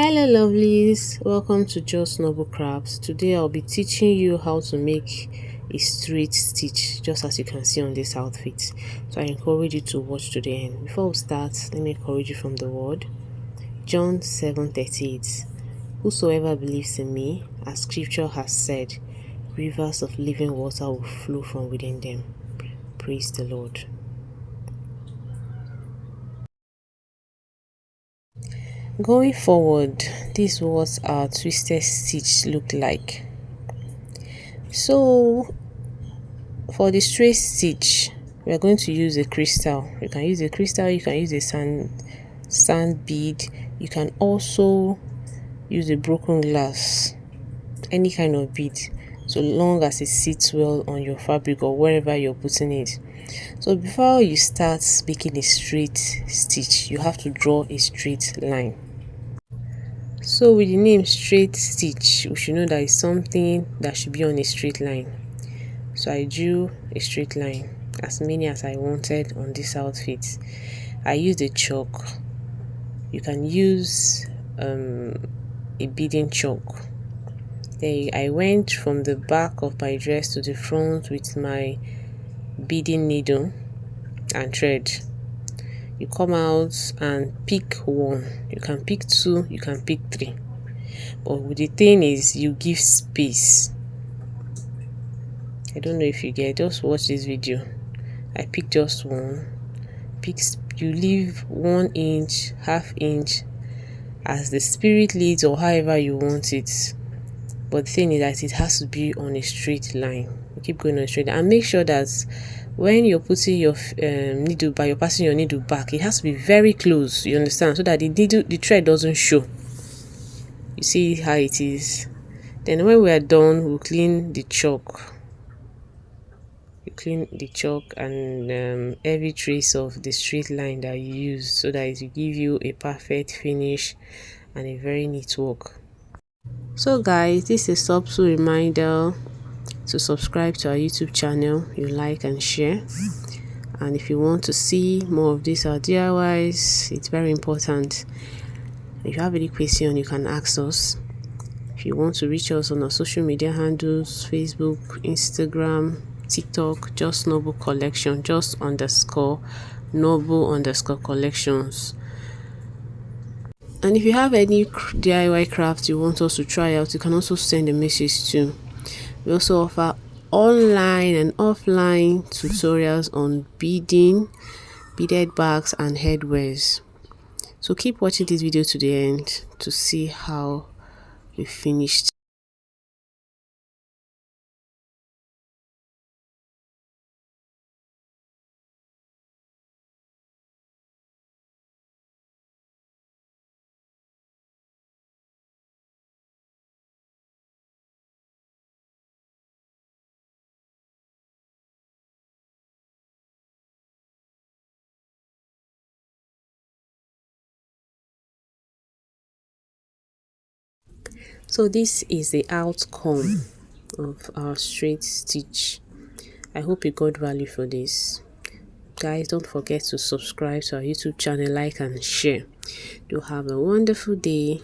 Hello lovelies, welcome to Just Noble Crafts. Today I'll be teaching you how to make a straight stitch just as you can see on this outfit. So I encourage you to watch to the end. Before we start, let me encourage you from the word John 7:38. Whosoever believes in me, as scripture has said, rivers of living water will flow from within them. Praise the Lord. Going forward, this is what our twisted stitch look like. So for the straight stitch, we are going to use a crystal. You can use a crystal, you can use a sand bead, you can also use a broken glass, any kind of bead, so long as it sits well on your fabric or wherever you're putting it. So before you start making a straight stitch, you have to draw a straight line. So with the name straight stitch, we should know that it's something that should be on a straight line. So I drew a straight line, as many as I wanted on this outfit. I used a chalk. You can use a beading chalk. Then I went from the back of my dress to the front with my beading needle and thread. You come out and pick one. You can pick two, you can pick three. But the thing is, you give space. I don't know if you get, just watch this video. I picked just one. You leave 1 inch, half inch, as the spirit leads or however you want it. But the thing is that it has to be on a straight line. You keep going on a straight line, and make sure that when you're putting your needle back, you're passing your needle back, it has to be very close, you understand, so that the thread doesn't show. You see how it is. Then when we are done, we'll clean the chalk. You clean the chalk and every trace of the straight line that you use, so that it will give you a perfect finish and a very neat work. So guys, this is a subtle reminder to subscribe to our YouTube channel. You like and share. And if you want to see more of these our DIYs, it's very important. If you have any question, you can ask us. If you want to reach us on our social media handles, Facebook, Instagram, TikTok, Just Noble Collection, _Noble_collections. And if you have any DIY craft you want us to try out, you can also send a message to. We also offer online and offline tutorials on beading, beaded bags and headwears. So keep watching this video to the end to see how we finished. So this is the outcome of our straight stitch. I hope you got value for this. Guys, don't forget to subscribe to our YouTube channel, like and share. Do have a wonderful day.